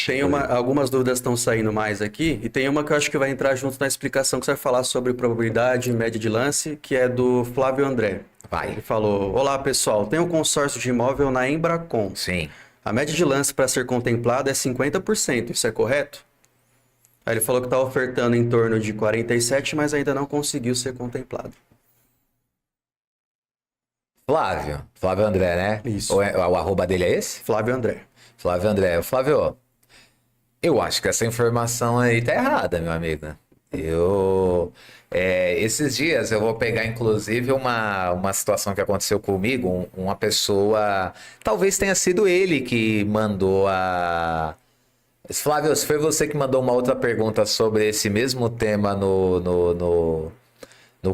Tem algumas dúvidas estão saindo mais aqui, e tem uma que eu acho que vai entrar junto na explicação que você vai falar sobre probabilidade e média de lance, que é do Flávio André. Vai. Ele falou: Olá pessoal, tem um consórcio de imóvel na Embracon. Sim. A média de lance para ser contemplada é 50%, isso é correto? Aí ele falou que está ofertando em torno de 47, mas ainda não conseguiu ser contemplado. Flávio André, né? Isso. O arroba dele é esse? Flávio André. Flávio André. Flávio, eu acho que essa informação aí tá errada, meu amigo. Esses dias eu vou pegar, inclusive, uma situação que aconteceu comigo. Uma pessoa, talvez tenha sido ele que mandou a... Flávio, se foi você que mandou uma outra pergunta sobre esse mesmo tema no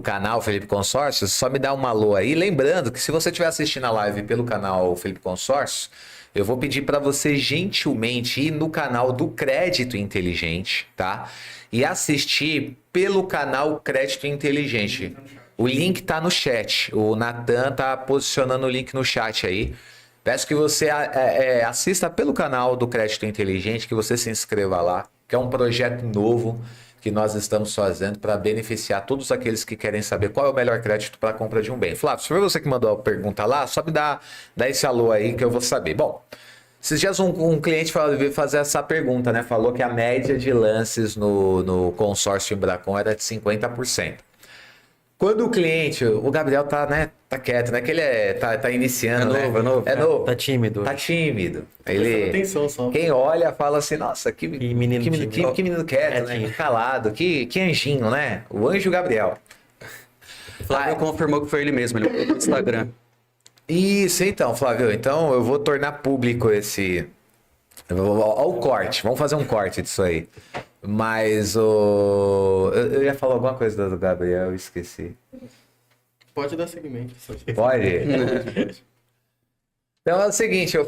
canal Felipe Consórcio, só me dá um alô aí. Lembrando que se você estiver assistindo a live pelo canal Felipe Consórcio, eu vou pedir para você gentilmente ir no canal do Crédito Inteligente, tá? E assistir pelo canal Crédito Inteligente. O link tá no chat. O Natan tá posicionando o link no chat aí. Peço que você assista pelo canal do Crédito Inteligente, que você se inscreva lá, que é um projeto novo que nós estamos fazendo para beneficiar todos aqueles que querem saber qual é o melhor crédito para a compra de um bem. Flávio, se foi você que mandou a pergunta lá, só me dá esse alô aí que eu vou saber. Bom, esses dias um cliente veio fazer essa pergunta, né? Falou que a média de lances no consórcio Embracon era de 50%. Quando o cliente, o Gabriel tá, né, tá quieto, né? Que ele tá iniciando, né? É novo. Tá tímido. Tá tímido. Ele, atenção só. quem olha fala assim, nossa, que menino tímido. que menino quieto, né? Calado, que anjinho, né? O anjo Gabriel. Flávio confirmou que foi ele mesmo, ele mandou no Instagram. Isso, então, Flávio. Então eu vou tornar público esse... Olha o corte, vamos fazer um corte disso aí. Mas eu ia falar alguma coisa do Gabriel, eu esqueci. Pode dar segmento. Pode? Então é o seguinte, o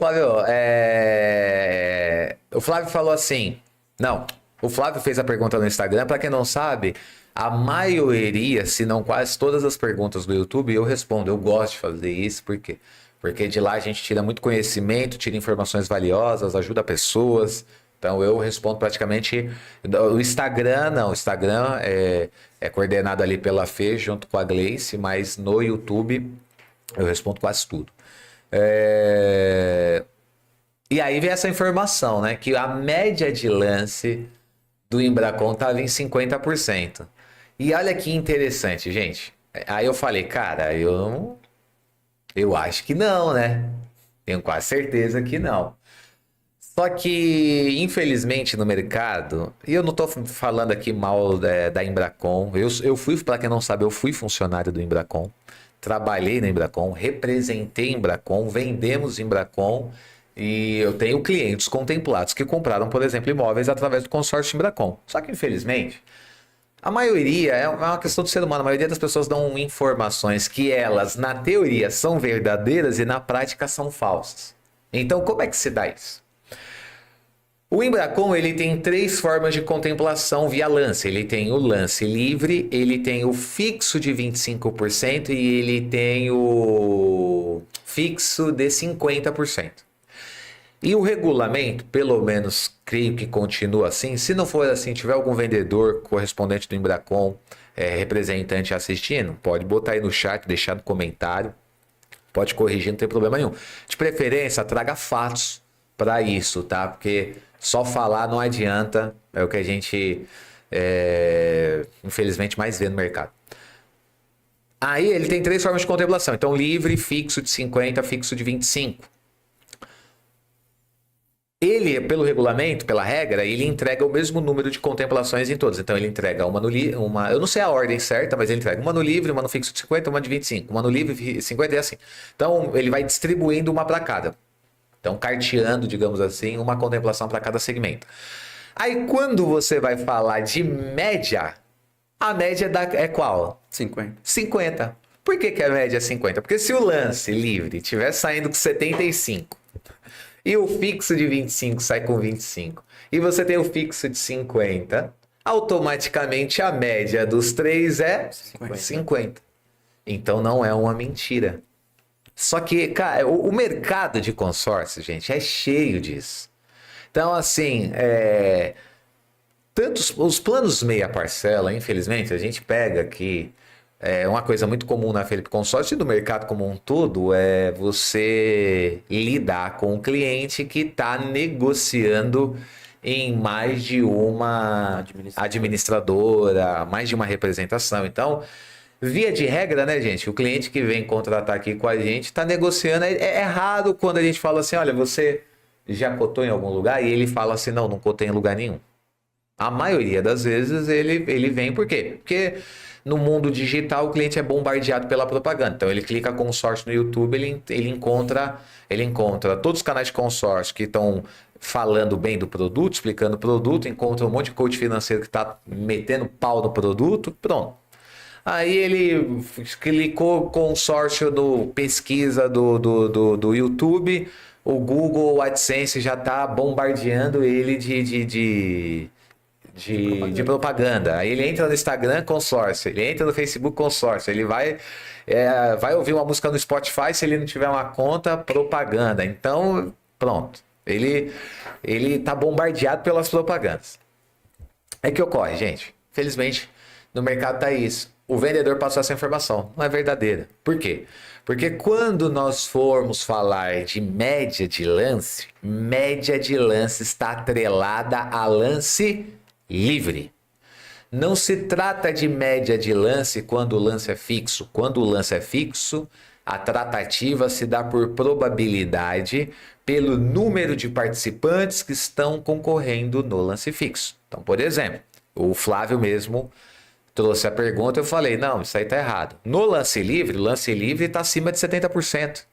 Flávio falou assim... Não, o Flávio fez a pergunta no Instagram. Para quem não sabe, a maioria, se não quase todas as perguntas do YouTube, eu respondo. Eu gosto de fazer isso, por quê? Porque de lá a gente tira muito conhecimento, tira informações valiosas, ajuda pessoas. Então eu respondo praticamente... O Instagram, não. O Instagram é coordenado ali pela Fê, junto com a Gleice, mas no YouTube eu respondo quase tudo. E aí vem essa informação, né? Que a média de lance do Embracon estava em 50%. E olha que interessante, gente. Aí eu falei, cara, eu acho que não, né? Tenho quase certeza que não. Só que, infelizmente, no mercado, e eu não tô falando aqui mal da Embracon, eu fui, para quem não sabe, eu fui funcionário do Embracon, trabalhei na Embracon, representei Embracon, vendemos Embracon, e eu tenho clientes contemplados que compraram, por exemplo, imóveis através do consórcio Embracon. Só que, infelizmente, a maioria, é uma questão do ser humano, a maioria das pessoas dão informações que elas, na teoria, são verdadeiras e na prática são falsas. Então, como é que se dá isso? O Embracon, ele tem 3 formas de contemplação via lance. Ele tem o lance livre, ele tem o fixo de 25% e ele tem o fixo de 50%. E o regulamento, pelo menos creio que continua assim. Se não for assim, tiver algum vendedor correspondente do Embracon, representante assistindo, pode botar aí no chat, deixar no comentário. Pode corrigir, não tem problema nenhum. De preferência, traga fatos para isso, tá? Porque só falar não adianta, é o que a gente, infelizmente, mais vê no mercado. Aí ele tem 3 formas de contemplação. Então, livre, fixo de 50, fixo de 25. Ele, pelo regulamento, pela regra, ele entrega o mesmo número de contemplações em todos. Então, ele entrega uma, eu não sei a ordem certa, mas ele entrega uma no livre, uma no fixo de 50, uma de 25. Uma no livre, 50 e assim. Então, ele vai distribuindo uma para cada. Então, carteando, digamos assim, uma contemplação para cada segmento. Aí, quando você vai falar de média, a média é qual? 50. 50. Por que a média é 50? Porque se o lance livre estiver saindo com 75 e o fixo de 25 sai com 25 e você tem o fixo de 50, automaticamente a média dos 3 é 50. Então, não é uma mentira. Só que, cara, o mercado de consórcio, gente, é cheio disso. Então, assim, tanto os planos meia parcela, infelizmente, a gente pega aqui. Uma coisa muito comum na Felipe Consórcio e do mercado como um todo é você lidar com um cliente que está negociando em mais de uma administradora, mais de uma representação. Então, via de regra, né, gente? O cliente que vem contratar aqui com a gente está negociando. É raro quando a gente fala assim: olha, você já cotou em algum lugar? E ele fala assim: não cotei em lugar nenhum. A maioria das vezes ele vem por quê? Porque no mundo digital o cliente é bombardeado pela propaganda. Então ele clica consórcio no YouTube, ele encontra todos os canais de consórcio que estão falando bem do produto, explicando o produto, encontra um monte de coach financeiro que está metendo pau no produto, pronto. Aí ele clicou consórcio no pesquisa do YouTube, o Google AdSense já está bombardeando ele de propaganda. Aí ele entra no Instagram, consórcio. Ele entra no Facebook, consórcio. Ele vai ouvir uma música no Spotify, se ele não tiver uma conta, propaganda. Então, pronto. Ele tá bombardeado pelas propagandas. É que ocorre, gente. Felizmente, no mercado tá isso. O vendedor passou essa informação. Não é verdadeira. Por quê? Porque quando nós formos falar de média de lance está atrelada a lance livre. Não se trata de média de lance quando o lance é fixo. Quando o lance é fixo, a tratativa se dá por probabilidade pelo número de participantes que estão concorrendo no lance fixo. Então, por exemplo, o Flávio mesmo trouxe a pergunta, eu falei, não, isso aí tá errado. No lance livre, o lance livre está acima de 70%.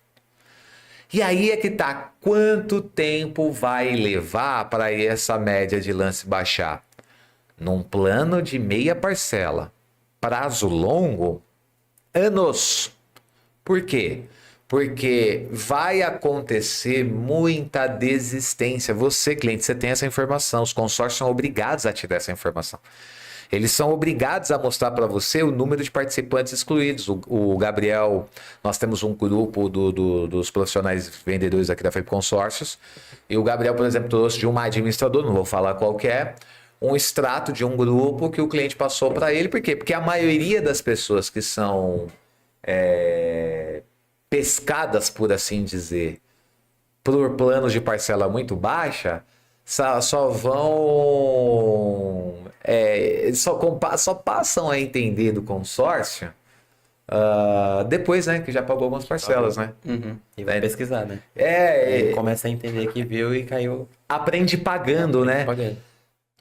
E aí é que tá, quanto tempo vai levar para essa média de lance baixar? Num plano de meia parcela, prazo longo, anos. Por quê? Porque vai acontecer muita desistência. Você, cliente, você tem essa informação. Os consórcios são obrigados a te dar essa informação. Eles são obrigados a mostrar para você o número de participantes excluídos. O Gabriel, nós temos um grupo dos profissionais vendedores aqui da Felipe Consórcios. E o Gabriel, por exemplo, trouxe de uma administradora, não vou falar qual que é, um extrato de um grupo que o cliente passou para ele. Por quê? Porque a maioria das pessoas que são pescadas, por assim dizer, por planos de parcela muito baixa, só vão... só passam a entender do consórcio depois, né? Que já pagou algumas parcelas, né? Uhum. E vai pesquisar, né? Ele Começa a entender que viu e caiu. aprende pagando, né? Pagando.